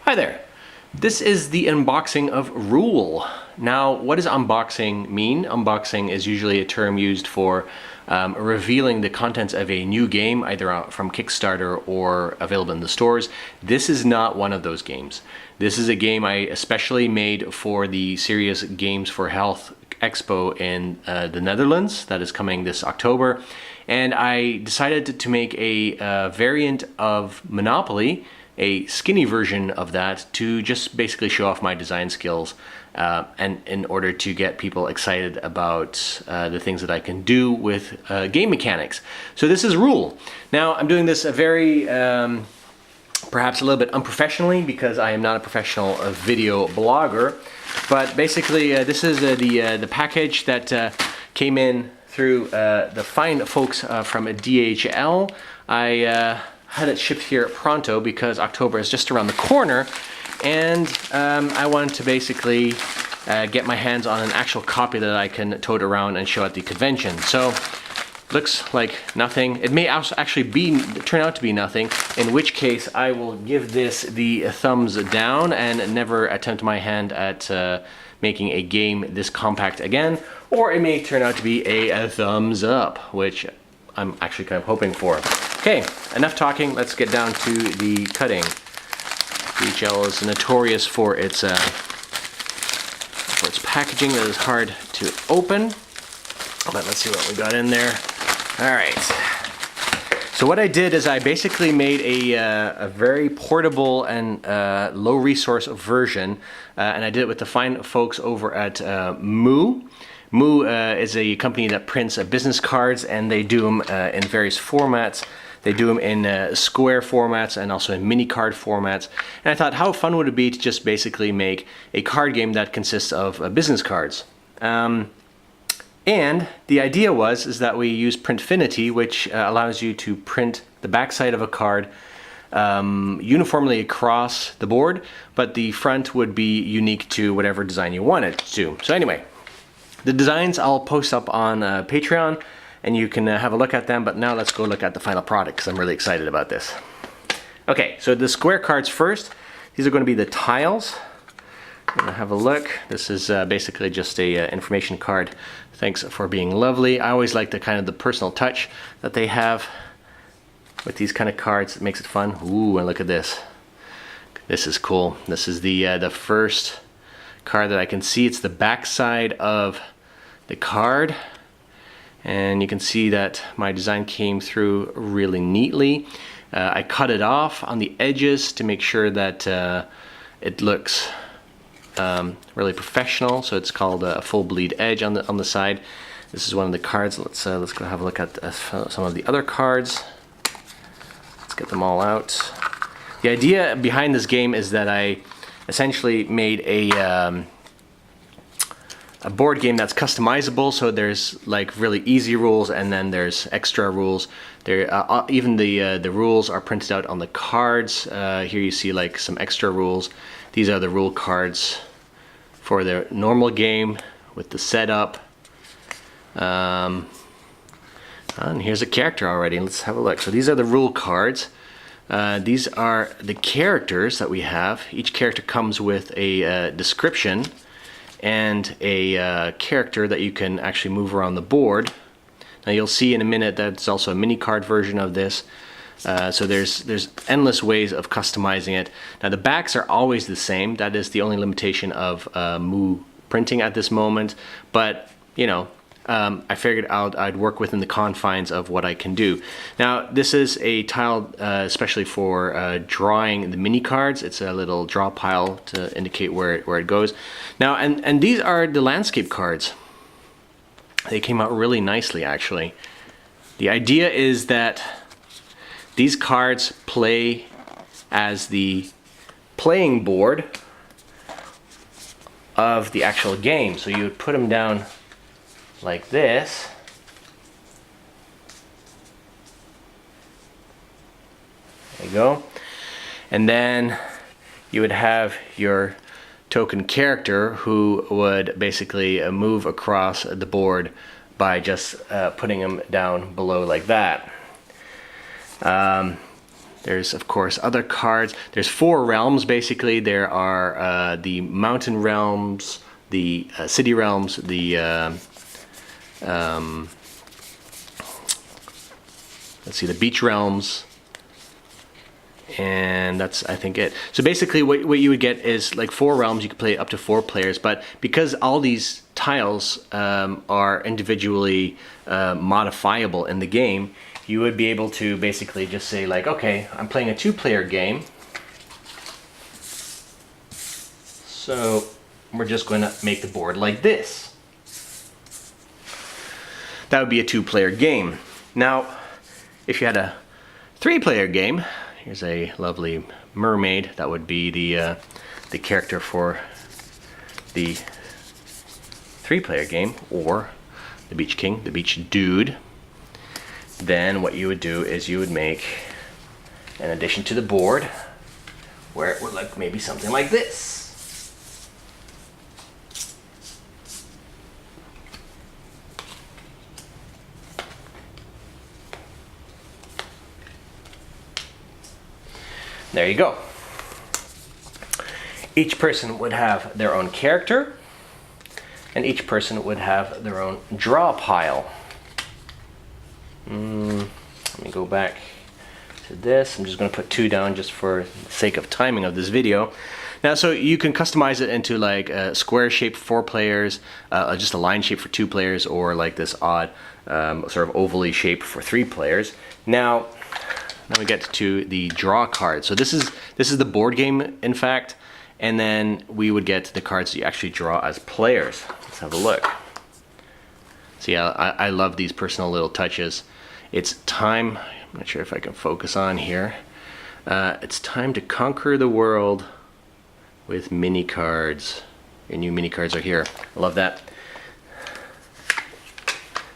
Hi there. This is the unboxing of Rule. Now, what does unboxing mean? Unboxing is usually a term used for revealing the contents of a new game, either from Kickstarter or available in the stores. This is not one of those games. This is a game I especially made for the Serious Games for Health Expo in the Netherlands that is coming this October. And I decided to make a variant of Monopoly, a skinny version of that, to just basically show off my design skills and in order to get people excited about the things that I can do with game mechanics. So this is Rule. Now I'm doing this a very perhaps a little bit unprofessionally because I am not a professional video blogger, but basically this is the package that came in through the fine folks from DHL. I had it shipped here pronto because October is just around the corner, and I wanted to basically get my hands on an actual copy that I can tote around and show at the convention. So looks like nothing. It may actually turn out to be nothing, in which case I will give this the thumbs down and never attempt my hand at making a game this compact again, or it may turn out to be a thumbs up, which I'm actually kind of hoping for. Okay, enough talking, let's get down to the cutting. DHL is notorious for its packaging that is hard to open, but let's see what we got in there. All right, so what I did is I basically made a very portable and low resource version, and I did it with the fine folks over at Moo. Moo is a company that prints business cards, and they do them in various formats. They do them in square formats and also in mini card formats. And I thought, how fun would it be to just basically make a card game that consists of business cards? And the idea is that we use Printfinity, which allows you to print the backside of a card uniformly across the board, but the front would be unique to whatever design you want it to. So anyway, the designs I'll post up on Patreon, and you can have a look at them, but now let's go look at the final product because I'm really excited about this. Okay, so the square cards first. These are going to be the tiles. I'm going to have a look. This is basically just a information card. Thanks for being lovely. I always like the kind of the personal touch that they have with these kind of cards. It makes it fun. Ooh, and look at this. This is cool. This is the first card that I can see. It's the back side of the card. And you can see that my design came through really neatly. I cut it off on the edges to make sure that it looks really professional. So it's called a full bleed edge on the side. This is one of the cards. Let's go have a look at some of the other cards. Let's get them all out. The idea behind this game is that I essentially made a board game that's customizable, so there's like really easy rules and then there's extra rules. There even the rules are printed out on the cards. Here you see like some extra rules. These are the rule cards for the normal game with the setup. And here's a character already. Let's have a look. So these are the rule cards. These are the characters that we have. Each character comes with a description and a character that you can actually move around the board. Now you'll see in a minute that it's also a mini card version of this. So there's endless ways of customizing it. Now the backs are always the same. That is the only limitation of Moo printing at this moment. But you know, I figured I'd work within the confines of what I can do. Now this is a tile especially for drawing the mini cards. It's a little draw pile to indicate where it goes. Now and these are the landscape cards. They came out really nicely actually. The idea is that these cards play as the playing board of the actual game. So you would put them down like this. There you go. And then you would have your token character who would basically move across the board by just putting them down below like that. There's, of course, other cards. There's 4 realms, basically. There are the mountain realms, the city realms, the let's see, the beach realms, and that's, I think, it. So basically what you would get is like 4 realms. You could play up to 4 players, but because all these tiles are individually modifiable in the game, you would be able to basically just say like, okay, I'm playing a 2-player game, so we're just going to make the board like this. That would be a 2-player game. Now, if you had a 3-player game, here's a lovely mermaid. That would be the character for the 3-player game, or the beach king, the beach dude. Then what you would do is you would make an addition to the board where it would look maybe something like this. There you go. Each person would have their own character, and each person would have their own draw pile. Let me go back to this. I'm just going to put 2 down just for the sake of timing of this video. Now, so you can customize it into like a square shape for 4 players, just a line shape for 2 players, or like this odd sort of ovally shape for 3 players. Now we get to the draw card. So this is the board game, in fact, and then we would get the cards that you actually draw as players. Let's have a look. See, I love these personal little touches. It's time, I'm not sure if I can focus on here. It's time to conquer the world with mini cards. Your new mini cards are here. I love that.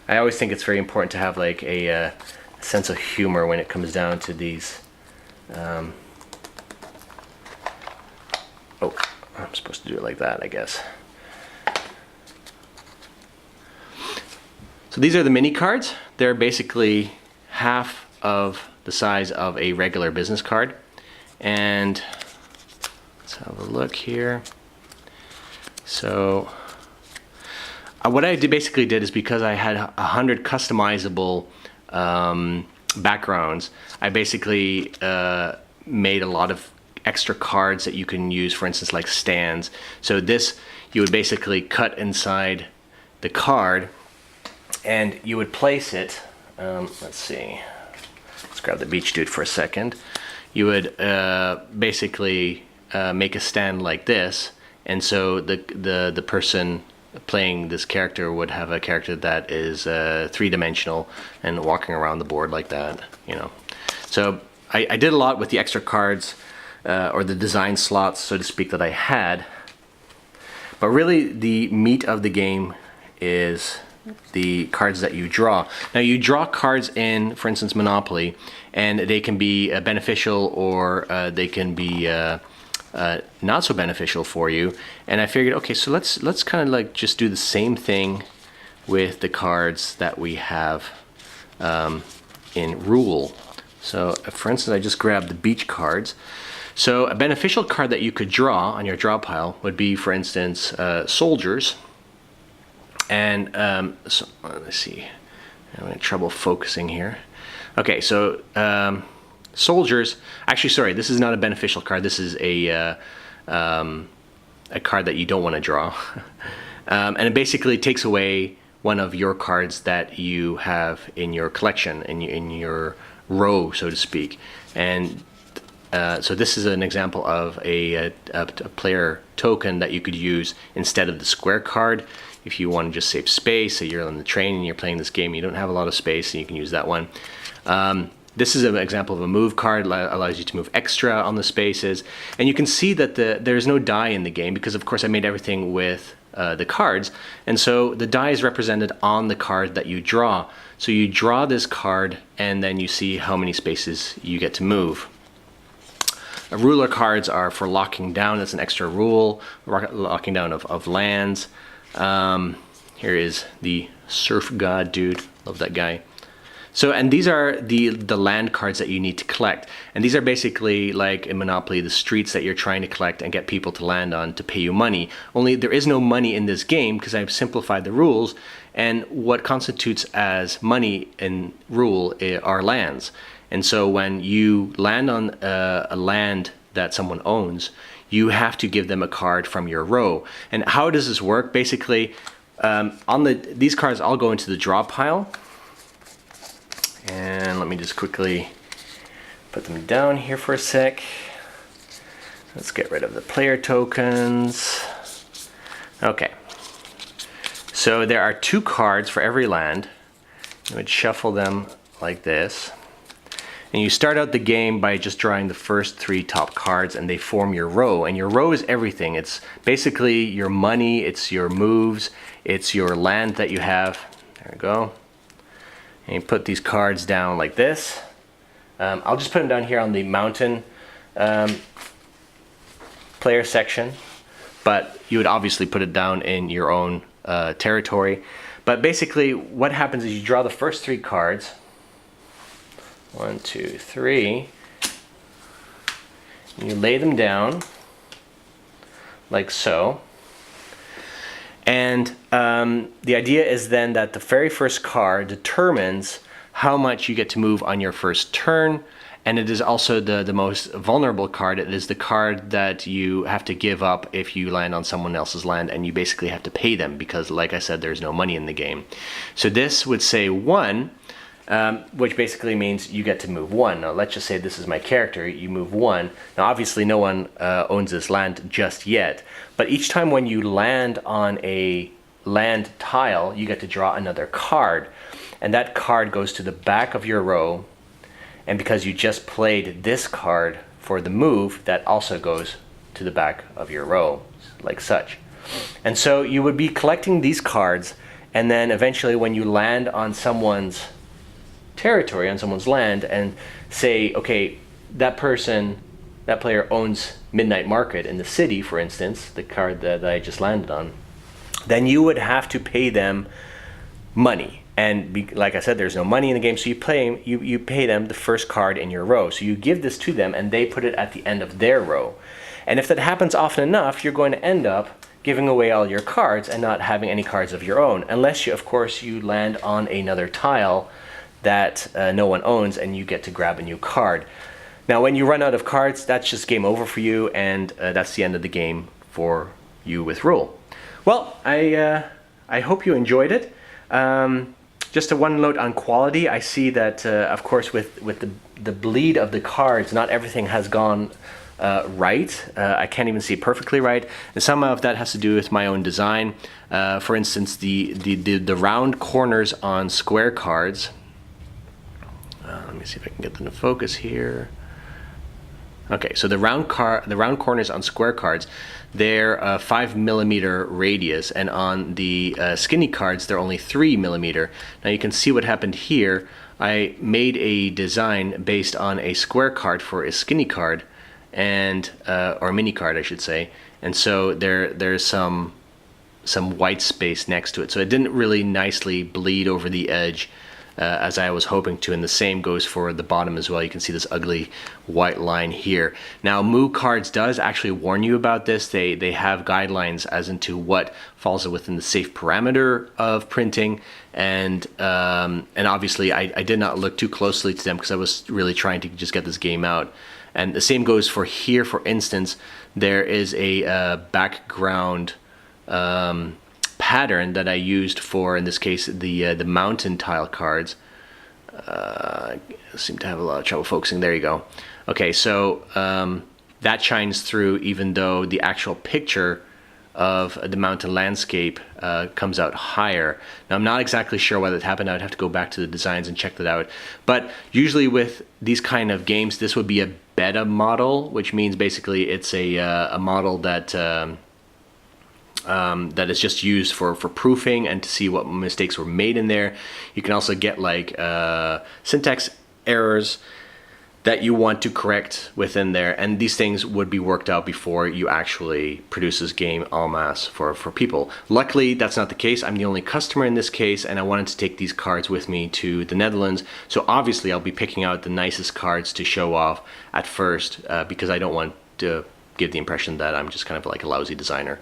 I always think it's very important to have like a sense of humor when it comes down to these. Oh, I'm supposed to do it like that, I guess. So these are the mini cards. They're basically half of the size of a regular business card. And let's have a look here. So what I basically did is, because I had 100 customizable backgrounds, I basically made a lot of extra cards that you can use, for instance, like stands. So this, you would basically cut inside the card, and you would place it, let's see, let's grab the beach dude for a second. You would basically make a stand like this, and so the person playing this character would have a character that is 3-dimensional and walking around the board like that, you know. So I did a lot with the extra cards, or the design slots, so to speak, that I had. But really the meat of the game is the cards that you draw. Now you draw cards in, for instance, Monopoly, and they can be beneficial, or they can be not so beneficial for you. And I figured, okay, so let's kind of like just do the same thing with the cards that we have in Rule. So for instance, I just grabbed the beach cards. So a beneficial card that you could draw on your draw pile would be, for instance, soldiers. And so let's see, I'm having trouble focusing here. Okay, so soldiers, actually, sorry, this is not a beneficial card. This is a card that you don't want to draw. And it basically takes away one of your cards that you have in your collection, in your row, so to speak. And so this is an example of a player token that you could use instead of the square card. If you want to just save space, say you're on the train and you're playing this game, you don't have a lot of space, and you can use that one. This is an example of a move card, allows you to move extra on the spaces. And you can see that there's no die in the game, because of course I made everything with the cards. And so the die is represented on the card that you draw. So you draw this card, and then you see how many spaces you get to move. Ruler cards are for locking down. That's an extra rule, locking down of lands. Here is the surf god dude. Love that guy. So, and these are the land cards that you need to collect. And these are basically like in Monopoly, the streets that you're trying to collect and get people to land on to pay you money. Only there is no money in this game because I've simplified the rules. And what constitutes as money in rule are lands. And so when you land on a land that someone owns, you have to give them a card from your row. And how does this work? Basically, these cards all go into the draw pile. And let me just quickly put them down here for a sec. Let's get rid of the player tokens. Okay. So there are 2 cards for every land. You would shuffle them like this. And you start out the game by just drawing the first 3 top cards and they form your row. And your row is everything. It's basically your money, it's your moves, it's your land that you have. There we go. And you put these cards down like this. I'll just put them down here on the mountain player section, but you would obviously put it down in your own territory. But basically what happens is you draw the first 3 cards. 1, 2, 3. You lay them down like so. And the idea is then that the very first card determines how much you get to move on your first turn, and it is also the most vulnerable card. It is the card that you have to give up if you land on someone else's land, and you basically have to pay them because, like I said, there's no money in the game. So this would say 1, which basically means you get to move 1. Now let's just say this is my character, you move 1. Now obviously no one owns this land just yet, but each time when you land on a land tile, you get to draw another card. And that card goes to the back of your row, and because you just played this card for the move, that also goes to the back of your row, like such. And so you would be collecting these cards, and then eventually when you land on someone's territory, on someone's land, and say, okay, that player owns Midnight Market in the city, for instance, the card that I just landed on, then you would have to pay them money. And like I said, there's no money in the game, so you pay them the first card in your row. So you give this to them, and they put it at the end of their row. And if that happens often enough, you're going to end up giving away all your cards and not having any cards of your own, unless you, of course, you land on another tile that no one owns, and you get to grab a new card. Now, when you run out of cards, that's just game over for you, and that's the end of the game for you with Rule. Well, I hope you enjoyed it. Just a one note on quality. I see that, of course, with the bleed of the cards, not everything has gone right. I can't even see it perfectly right. And some of that has to do with my own design. For instance, the round corners on square cards. Let me see if I can get them to focus here. Okay, so the round corners on square cards, they're 5mm radius, and on the skinny cards, they're only 3mm. Now you can see what happened here. I made a design based on a square card for a skinny card, and or mini card, I should say. And so there's some white space next to it, so it didn't really nicely bleed over the edge as I was hoping to, and the same goes for the bottom as well. You can see this ugly white line here. Now, Moo Cards does actually warn you about this. They have guidelines as into what falls within the safe parameter of printing, and obviously I did not look too closely to them because I was really trying to just get this game out. And the same goes for here. For instance, there is a background pattern that I used for, in this case, the mountain tile cards. I seem to have a lot of trouble focusing. There you go. Okay, so that shines through even though the actual picture of the mountain landscape comes out higher. Now, I'm not exactly sure why that happened. I would have to go back to the designs and check that out. But usually with these kind of games, this would be a beta model, which means basically it's a model that that is just used for proofing and to see what mistakes were made in there. You can also get like syntax errors that you want to correct within there, and these things would be worked out before you actually produce this game en masse for people. Luckily, that's not the case. I'm the only customer in this case, and I wanted to take these cards with me to the Netherlands, so obviously I'll be picking out the nicest cards to show off at first, because I don't want to give the impression that I'm just kind of like a lousy designer,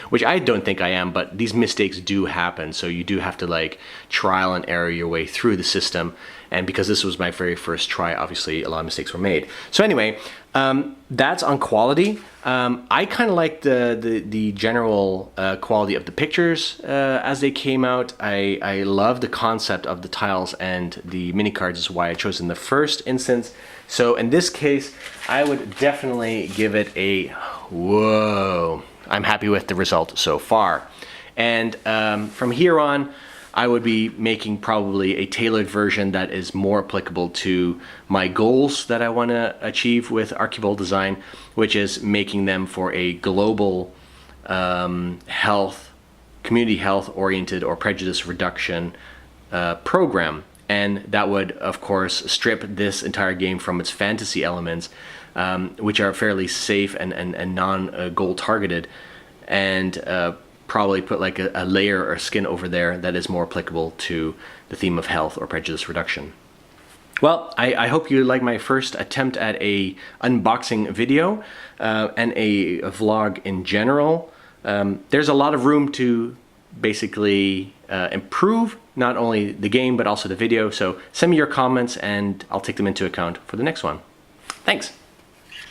which I don't think I am, but these mistakes do happen, so you do have to like trial and error your way through the system. And because this was my very first try, obviously a lot of mistakes were made. So anyway, that's on quality. I kind of like the general quality of the pictures as they came out. I love the concept of the tiles and the mini cards, is why I chose in the first instance. So in this case, I would definitely give it a whoa. I'm happy with the result so far. And from here on, I would be making probably a tailored version that is more applicable to my goals that I want to achieve with Arcubal design, which is making them for a global community health oriented or prejudice reduction program. And that would, of course, strip this entire game from its fantasy elements, which are fairly safe and non-goal targeted, and probably put like a layer or skin over there that is more applicable to the theme of health or prejudice reduction. Well, I hope you like my first attempt at a unboxing video and a vlog in general. There's a lot of room to basically improve not only the game but also the video, so send me your comments and I'll take them into account for the next one. Thanks!